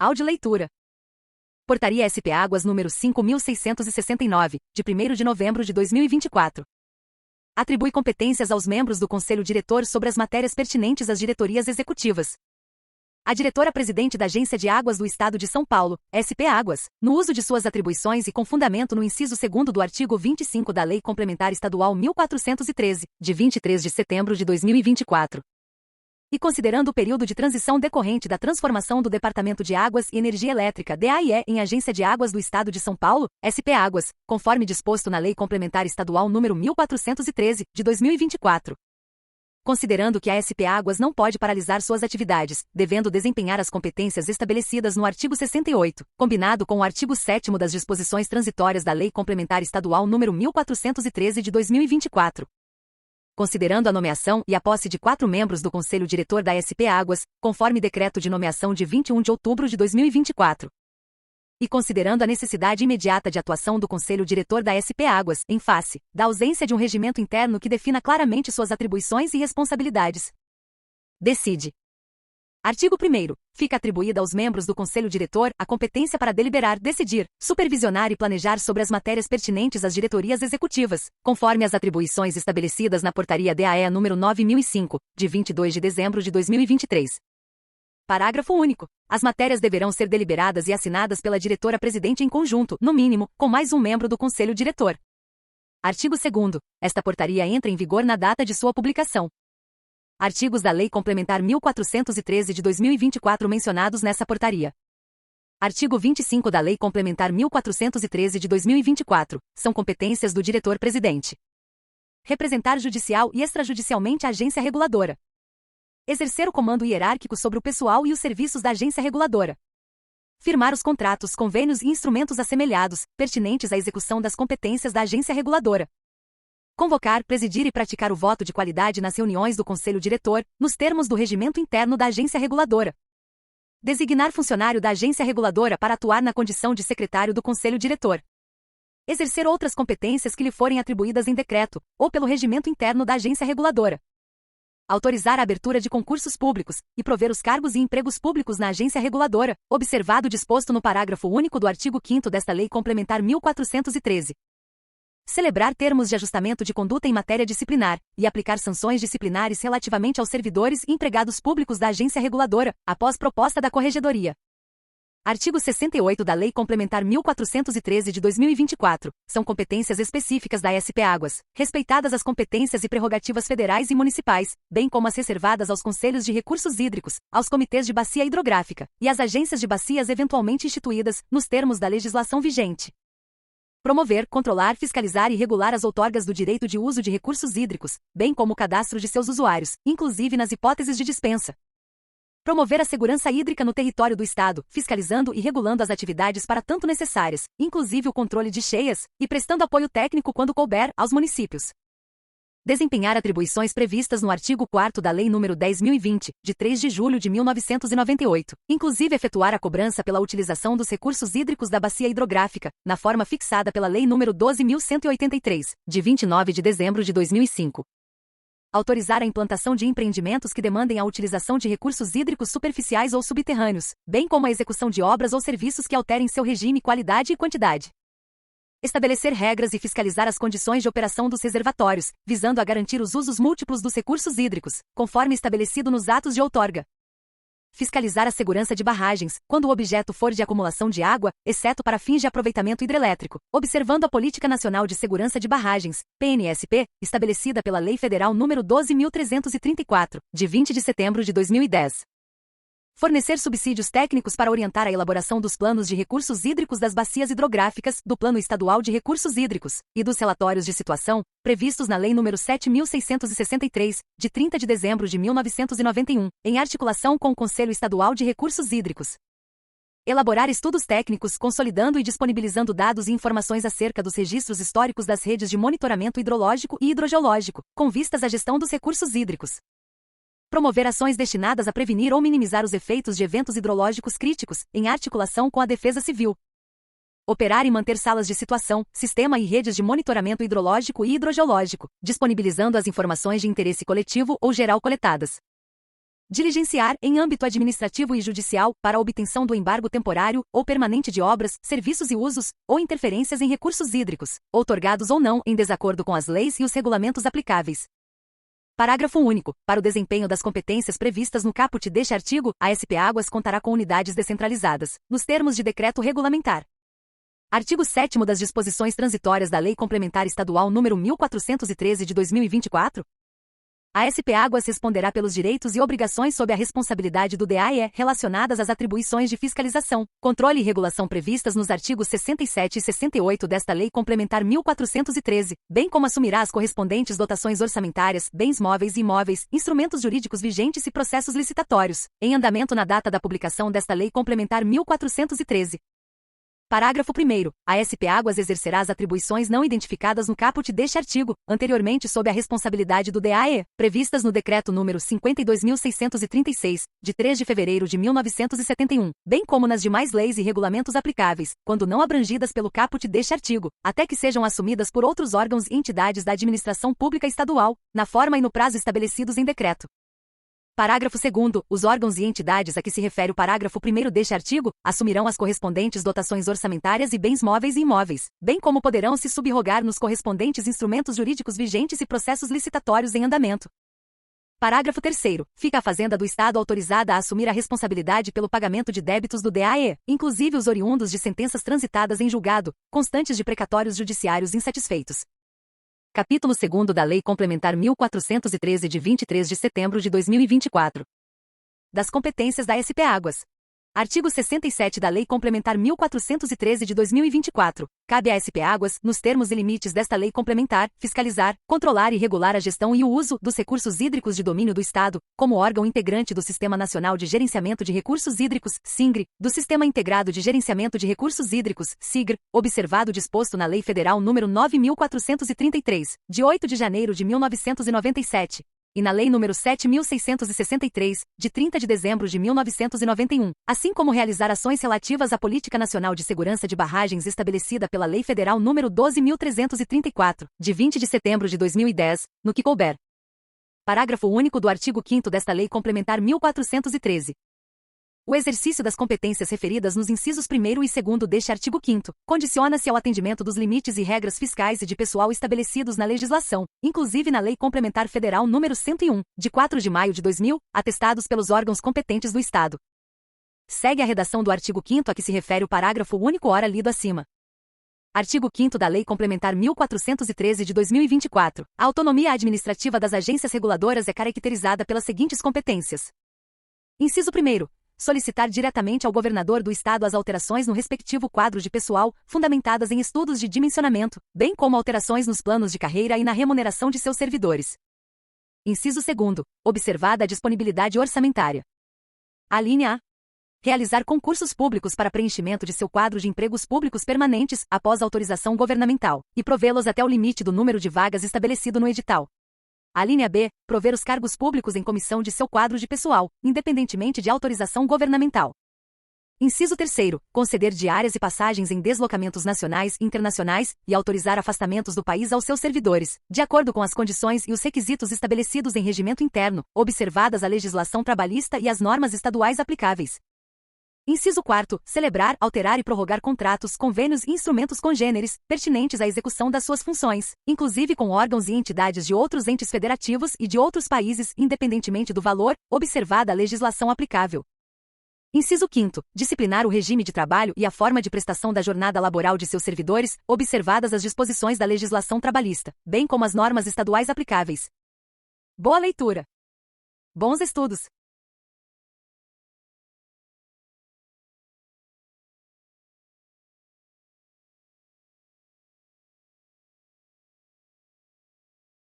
Áudio leitura. Portaria SP Águas número 5.669, de 1º de novembro de 2024. Atribui competências aos membros do Conselho Diretor sobre as matérias pertinentes às diretorias executivas. A diretora-presidente da Agência de Águas do Estado de São Paulo, SP Águas, no uso de suas atribuições e com fundamento no inciso 2º do artigo 25 da Lei Complementar Estadual 1413, de 23 de setembro de 2024. E considerando o período de transição decorrente da transformação do Departamento de Águas e Energia Elétrica DAIE em Agência de Águas do Estado de São Paulo, SP Águas, conforme disposto na Lei Complementar Estadual número 1413, de 2024. Considerando que a SP Águas não pode paralisar suas atividades, devendo desempenhar as competências estabelecidas no artigo 68, combinado com o artigo 7º das disposições transitórias da Lei Complementar Estadual número 1413 de 2024. Considerando a nomeação e a posse de 4 membros do Conselho Diretor da SP Águas, conforme decreto de nomeação de 21 de outubro de 2024. E considerando a necessidade imediata de atuação do Conselho Diretor da SP Águas, em face da ausência de um regimento interno que defina claramente suas atribuições e responsabilidades. Decide. Artigo 1º. Fica atribuída aos membros do Conselho Diretor a competência para deliberar, decidir, supervisionar e planejar sobre as matérias pertinentes às diretorias executivas, conforme as atribuições estabelecidas na Portaria DAE número 9005, de 22 de dezembro de 2023. Parágrafo único. As matérias deverão ser deliberadas e assinadas pela diretora-presidente em conjunto, no mínimo, com mais um membro do Conselho Diretor. Artigo 2º. Esta portaria entra em vigor na data de sua publicação. Artigos da Lei Complementar 1413 de 2024 mencionados nessa portaria. Artigo 25 da Lei Complementar 1413 de 2024, são competências do diretor-presidente. Representar judicial e extrajudicialmente a agência reguladora. Exercer o comando hierárquico sobre o pessoal e os serviços da agência reguladora. Firmar os contratos, convênios e instrumentos assemelhados, pertinentes à execução das competências da agência reguladora. Convocar, presidir e praticar o voto de qualidade nas reuniões do Conselho Diretor, nos termos do regimento interno da agência reguladora. Designar funcionário da agência reguladora para atuar na condição de secretário do Conselho Diretor. Exercer outras competências que lhe forem atribuídas em decreto, ou pelo regimento interno da agência reguladora. Autorizar a abertura de concursos públicos, e prover os cargos e empregos públicos na agência reguladora, observado o disposto no parágrafo único do artigo 5º desta Lei Complementar 1413. Celebrar termos de ajustamento de conduta em matéria disciplinar, e aplicar sanções disciplinares relativamente aos servidores e empregados públicos da agência reguladora, após proposta da Corregedoria. Artigo 68 da Lei Complementar 1413 de 2024, são competências específicas da SP Águas, respeitadas as competências e prerrogativas federais e municipais, bem como as reservadas aos Conselhos de Recursos Hídricos, aos Comitês de Bacia Hidrográfica, e às agências de bacias eventualmente instituídas, nos termos da legislação vigente. Promover, controlar, fiscalizar e regular as outorgas do direito de uso de recursos hídricos, bem como o cadastro de seus usuários, inclusive nas hipóteses de dispensa. Promover a segurança hídrica no território do Estado, fiscalizando e regulando as atividades para tanto necessárias, inclusive o controle de cheias, e prestando apoio técnico quando couber, aos municípios. Desempenhar atribuições previstas no artigo 4º da Lei nº 10.020, de 3 de julho de 1998, inclusive efetuar a cobrança pela utilização dos recursos hídricos da bacia hidrográfica, na forma fixada pela Lei nº 12.183, de 29 de dezembro de 2005. Autorizar a implantação de empreendimentos que demandem a utilização de recursos hídricos superficiais ou subterrâneos, bem como a execução de obras ou serviços que alterem seu regime, qualidade e quantidade. Estabelecer regras e fiscalizar as condições de operação dos reservatórios, visando a garantir os usos múltiplos dos recursos hídricos, conforme estabelecido nos atos de outorga. Fiscalizar a segurança de barragens, quando o objeto for de acumulação de água, exceto para fins de aproveitamento hidrelétrico, observando a Política Nacional de Segurança de Barragens, PNSP, estabelecida pela Lei Federal nº 12.334, de 20 de setembro de 2010. Fornecer subsídios técnicos para orientar a elaboração dos planos de recursos hídricos das bacias hidrográficas, do Plano Estadual de Recursos Hídricos, e dos relatórios de situação, previstos na Lei nº 7.663, de 30 de dezembro de 1991, em articulação com o Conselho Estadual de Recursos Hídricos. Elaborar estudos técnicos consolidando e disponibilizando dados e informações acerca dos registros históricos das redes de monitoramento hidrológico e hidrogeológico, com vistas à gestão dos recursos hídricos. Promover ações destinadas a prevenir ou minimizar os efeitos de eventos hidrológicos críticos, em articulação com a Defesa Civil. Operar e manter salas de situação, sistema e redes de monitoramento hidrológico e hidrogeológico, disponibilizando as informações de interesse coletivo ou geral coletadas. Diligenciar, em âmbito administrativo e judicial, para a obtenção do embargo temporário ou permanente de obras, serviços e usos, ou interferências em recursos hídricos, outorgados ou não, em desacordo com as leis e os regulamentos aplicáveis. Parágrafo único. Para o desempenho das competências previstas no caput deste artigo, a SP Águas contará com unidades descentralizadas, nos termos de decreto regulamentar. Artigo 7º das disposições transitórias da Lei Complementar Estadual nº 1413 de 2024. A SP Águas responderá pelos direitos e obrigações sob a responsabilidade do DAE relacionadas às atribuições de fiscalização, controle e regulação previstas nos artigos 67 e 68 desta Lei Complementar 1413, bem como assumirá as correspondentes dotações orçamentárias, bens móveis e imóveis, instrumentos jurídicos vigentes e processos licitatórios, em andamento na data da publicação desta Lei Complementar 1413. Parágrafo 1º. A SP Águas exercerá as atribuições não identificadas no caput deste artigo, anteriormente sob a responsabilidade do DAE, previstas no Decreto nº 52.636, de 3 de fevereiro de 1971, bem como nas demais leis e regulamentos aplicáveis, quando não abrangidas pelo caput deste artigo, até que sejam assumidas por outros órgãos e entidades da administração pública estadual, na forma e no prazo estabelecidos em decreto. Parágrafo 2º. Os órgãos e entidades a que se refere o parágrafo 1º deste artigo, assumirão as correspondentes dotações orçamentárias e bens móveis e imóveis, bem como poderão se subrogar nos correspondentes instrumentos jurídicos vigentes e processos licitatórios em andamento. Parágrafo 3º. Fica a Fazenda do Estado autorizada a assumir a responsabilidade pelo pagamento de débitos do DAE, inclusive os oriundos de sentenças transitadas em julgado, constantes de precatórios judiciários insatisfeitos. Capítulo 2º da Lei Complementar 1413 de 23 de setembro de 2024. Das competências da SP Águas. Artigo 67 da Lei Complementar 1413 de 2024. Cabe à SP Águas, nos termos e limites desta lei complementar, fiscalizar, controlar e regular a gestão e o uso dos recursos hídricos de domínio do Estado, como órgão integrante do Sistema Nacional de Gerenciamento de Recursos Hídricos, SINGRE, do Sistema Integrado de Gerenciamento de Recursos Hídricos, SIGR, observado o disposto na Lei Federal nº 9.433, de 8 de janeiro de 1997. E na Lei nº 7.663, de 30 de dezembro de 1991, assim como realizar ações relativas à Política Nacional de Segurança de Barragens estabelecida pela Lei Federal nº 12.334, de 20 de setembro de 2010, no que couber. Parágrafo único do artigo 5º desta Lei Complementar 1413. O exercício das competências referidas nos incisos 1º e 2º deste artigo 5º condiciona-se ao atendimento dos limites e regras fiscais e de pessoal estabelecidos na legislação, inclusive na Lei Complementar Federal nº 101, de 4 de maio de 2000, atestados pelos órgãos competentes do Estado. Segue a redação do artigo 5º a que se refere o parágrafo único ora lido acima. Artigo 5º da Lei Complementar 1413 de 2024. A autonomia administrativa das agências reguladoras é caracterizada pelas seguintes competências. Inciso 1º. Solicitar diretamente ao governador do Estado as alterações no respectivo quadro de pessoal, fundamentadas em estudos de dimensionamento, bem como alterações nos planos de carreira e na remuneração de seus servidores. Inciso 2º. Observada a disponibilidade orçamentária. Alínea A. Realizar concursos públicos para preenchimento de seu quadro de empregos públicos permanentes, após autorização governamental, e provê-los até o limite do número de vagas estabelecido no edital. Alínea B. Prover os cargos públicos em comissão de seu quadro de pessoal, independentemente de autorização governamental. Inciso 3º. Conceder diárias e passagens em deslocamentos nacionais e internacionais, e autorizar afastamentos do país aos seus servidores, de acordo com as condições e os requisitos estabelecidos em regimento interno, observadas a legislação trabalhista e as normas estaduais aplicáveis. Inciso 4º. Celebrar, alterar e prorrogar contratos, convênios e instrumentos congêneres, pertinentes à execução das suas funções, inclusive com órgãos e entidades de outros entes federativos e de outros países, independentemente do valor, observada a legislação aplicável. Inciso 5º. Disciplinar o regime de trabalho e a forma de prestação da jornada laboral de seus servidores, observadas as disposições da legislação trabalhista, bem como as normas estaduais aplicáveis. Boa leitura! Bons estudos!